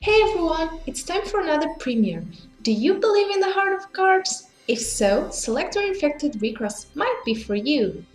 Hey everyone, it's time for another premiere. Do you believe in the heart of cards? If so, Selector Infected WIXOSS might be for you.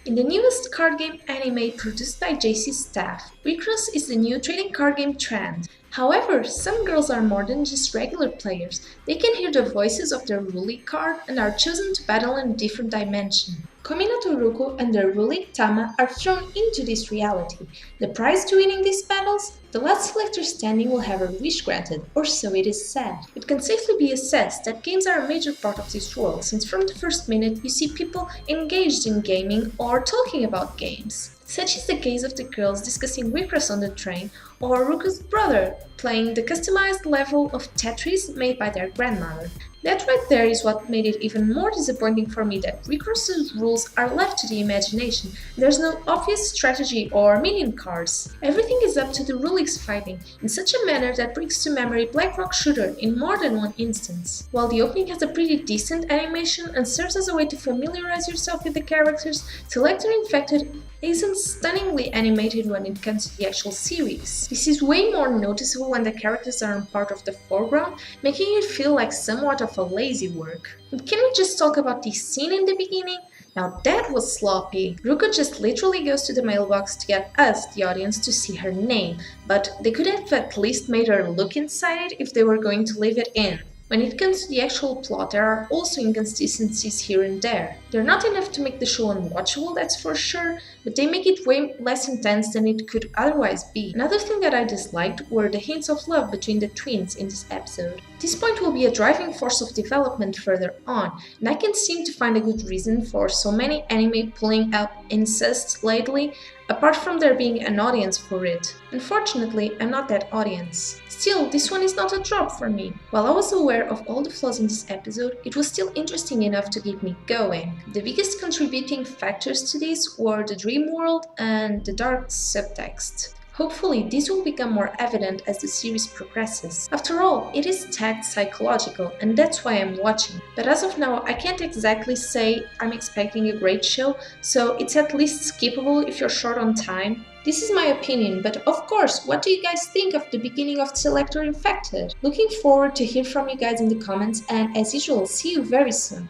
In the newest card game anime produced by JC's staff, WIXOSS is the new trading card game trend. However, some girls are more than just regular players. They can hear the voices of their Ruli card and are chosen to battle in a different dimension. Kominato Ruko and their Ruli Tama are thrown into this reality. The prize to winning these battles? The last selector standing will have her wish granted, or so it is said. It can safely be assessed that games are a major part of this world, since from the first minute you see people engaged in gaming or talking about games. Such is the case of the girls discussing WIXOSS on the train, or Ruko's brother playing the customized level of Tetris made by their grandmother. That right there is what made it even more disappointing for me that WIXOSS's rules are left to the imagination. There's no obvious strategy or minion cards. Everything is up to the Rulix fighting in such a manner that brings to memory Black Rock Shooter in more than one instance. While the opening has a pretty decent animation and serves as a way to familiarize yourself with the characters, Selector Infected isn't stunningly animated when it comes to the actual series. This is way more noticeable when the characters are in part of the foreground, making it feel like somewhat of a lazy work. And can we just talk about the scene in the beginning? Now that was sloppy. Ruko just literally goes to the mailbox to get us, the audience, to see her name, but they could have at least made her look inside it if they were going to leave it in. When it comes to the actual plot, there are also inconsistencies here and there. They're not enough to make the show unwatchable, that's for sure, but they make it way less intense than it could otherwise be. Another thing that I disliked were the hints of love between the twins in this episode. This point will be a driving force of development further on, and I can't seem to find a good reason for so many anime pulling out incest lately, apart from there being an audience for it. Unfortunately, I'm not that audience. Still, this one is not a drop for me. While I was aware of all the flaws in this episode, it was still interesting enough to keep me going. The biggest contributing factors to this were the dream world and the dark subtext. Hopefully, this will become more evident as the series progresses. After all, it is tagged psychological, and that's why I'm watching. But as of now, I can't exactly say I'm expecting a great show, so it's at least skippable if you're short on time. This is my opinion, but of course, what do you guys think of the beginning of Selector Infected? Looking forward to hear from you guys in the comments, and as usual, see you very soon.